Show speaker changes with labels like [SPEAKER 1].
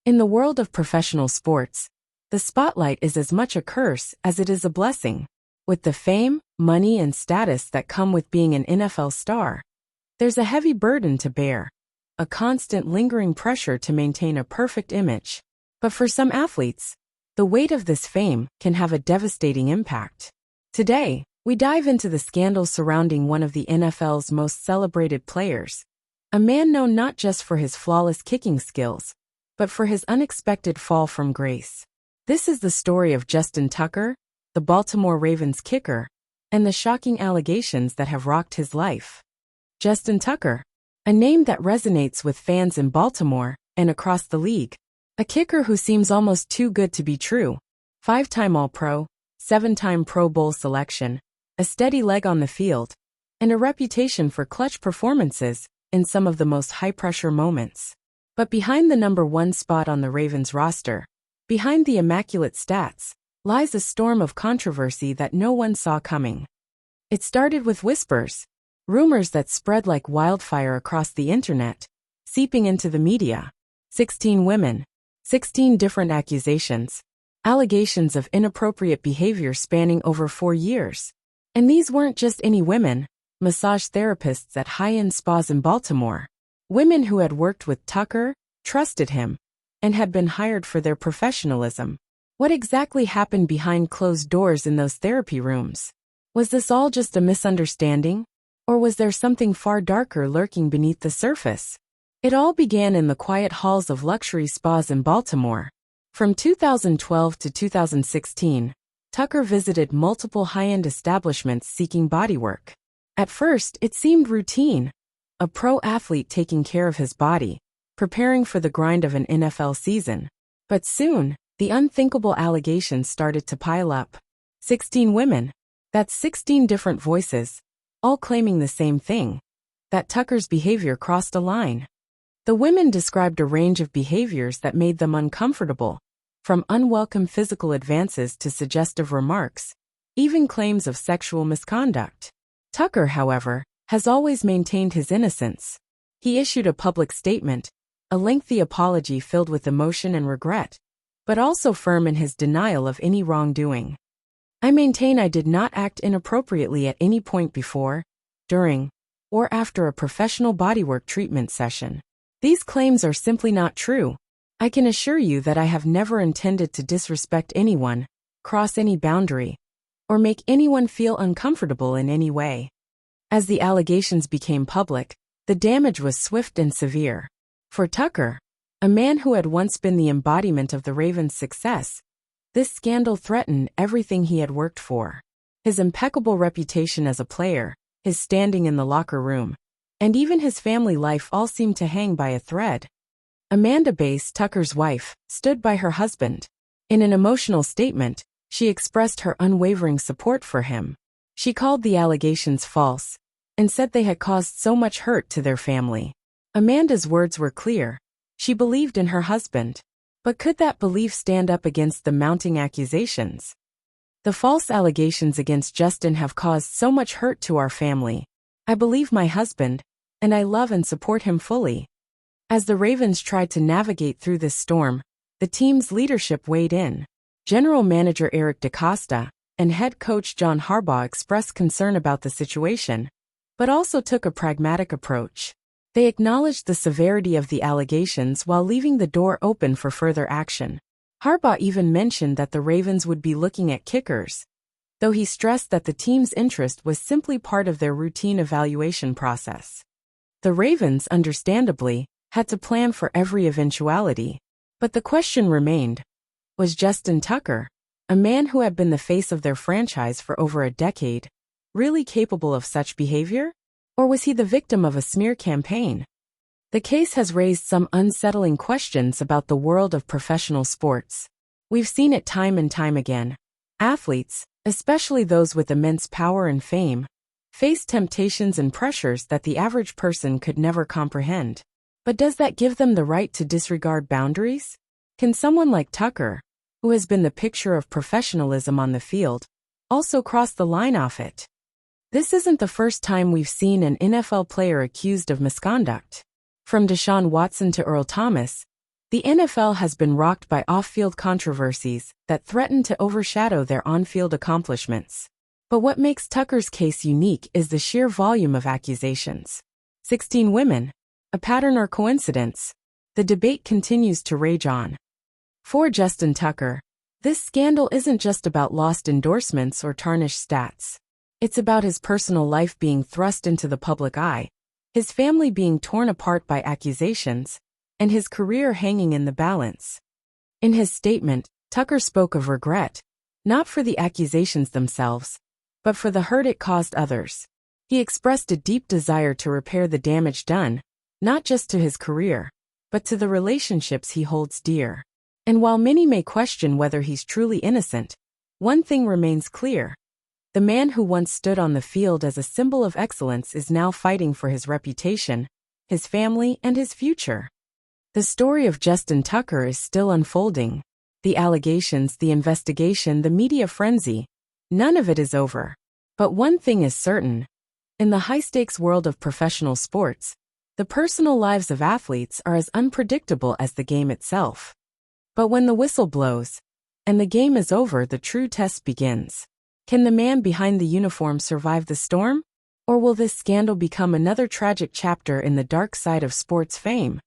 [SPEAKER 1] In the world of professional sports, the spotlight is as much a curse as it is a blessing. With the fame, money, and status that come with being an NFL star, there's a heavy burden to bear, a constant lingering pressure to maintain a perfect image. But for some athletes, the weight of this fame can have a devastating impact. Today, we dive into the scandal surrounding one of the NFL's most celebrated players, a man known not just for his flawless kicking skills, but for his unexpected fall from grace. This is the story of Justin Tucker, the Baltimore Ravens kicker, and the shocking allegations that have rocked his life. Justin Tucker, a name that resonates with fans in Baltimore and across the league. A kicker who seems almost too good to be true. 5-time All-Pro, 7-time Pro Bowl selection, a steady leg on the field, and a reputation for clutch performances in some of the most high-pressure moments. But behind the number 1 spot on the Ravens roster, behind the immaculate stats, lies a storm of controversy that no one saw coming. It started with whispers, rumors that spread like wildfire across the internet, seeping into the media. 16 women, 16 different accusations, allegations of inappropriate behavior spanning over 4 years. And these weren't just any women, massage therapists at high-end spas in Baltimore. Women who had worked with Tucker, trusted him, and had been hired for their professionalism. What exactly happened behind closed doors in those therapy rooms? Was this all just a misunderstanding? Or was there something far darker lurking beneath the surface? It all began in the quiet halls of luxury spas in Baltimore. From 2012 to 2016, Tucker visited multiple high-end establishments seeking bodywork. At first, it seemed routine, a pro athlete taking care of his body, preparing for the grind of an NFL season. But soon, the unthinkable allegations started to pile up. 16 women. That's 16 different voices, all claiming the same thing, that Tucker's behavior crossed a line. The women described a range of behaviors that made them uncomfortable, from unwelcome physical advances to suggestive remarks, even claims of sexual misconduct. Tucker, however, has always maintained his innocence. He issued a public statement, a lengthy apology filled with emotion and regret, but also firm in his denial of any wrongdoing. "I maintain I did not act inappropriately at any point before, during, or after a professional bodywork treatment session. These claims are simply not true. I can assure you that I have never intended to disrespect anyone, cross any boundary, or make anyone feel uncomfortable in any way." As the allegations became public, the damage was swift and severe. For Tucker, a man who had once been the embodiment of the Ravens' success, this scandal threatened everything he had worked for. His impeccable reputation as a player, his standing in the locker room, and even his family life all seemed to hang by a thread. Amanda Bass, Tucker's wife, stood by her husband. In an emotional statement, she expressed her unwavering support for him. She called the allegations false, and said they had caused so much hurt to their family. Amanda's words were clear. She believed in her husband. But could that belief stand up against the mounting accusations? "The false allegations against Justin have caused so much hurt to our family. I believe my husband, and I love and support him fully." As the Ravens tried to navigate through this storm, the team's leadership weighed in. General Manager Eric DeCosta and head coach John Harbaugh expressed concern about the situation, but also took a pragmatic approach. They acknowledged the severity of the allegations while leaving the door open for further action. Harbaugh even mentioned that the Ravens would be looking at kickers, though he stressed that the team's interest was simply part of their routine evaluation process. The Ravens, understandably, had to plan for every eventuality. But the question remained, was Justin Tucker, a man who had been the face of their franchise for over a decade, really capable of such behavior? Or was he the victim of a smear campaign? The case has raised some unsettling questions about the world of professional sports. We've seen it time and time again. Athletes, especially those with immense power and fame, face temptations and pressures that the average person could never comprehend. But does that give them the right to disregard boundaries? Can someone like Tucker, who has been the picture of professionalism on the field, also cross the line off it? This isn't the first time we've seen an NFL player accused of misconduct. From Deshaun Watson to Earl Thomas, The NFL has been rocked by off-field controversies that threaten to overshadow their on-field accomplishments. But what makes Tucker's case unique is the sheer volume of accusations. 16 women. A pattern or coincidence? The debate continues to rage on. For Justin Tucker, this scandal isn't just about lost endorsements or tarnished stats. It's about his personal life being thrust into the public eye, his family being torn apart by accusations, and his career hanging in the balance. In his statement, Tucker spoke of regret, not for the accusations themselves, but for the hurt it caused others. He expressed a deep desire to repair the damage done, not just to his career, but to the relationships he holds dear. And while many may question whether he's truly innocent, one thing remains clear. The man who once stood on the field as a symbol of excellence is now fighting for his reputation, his family, and his future. The story of Justin Tucker is still unfolding. The allegations, the investigation, the media frenzy, none of it is over. But one thing is certain. In the high-stakes world of professional sports, the personal lives of athletes are as unpredictable as the game itself. But when the whistle blows, and the game is over, the true test begins. Can the man behind the uniform survive the storm? Or will this scandal become another tragic chapter in the dark side of sports fame?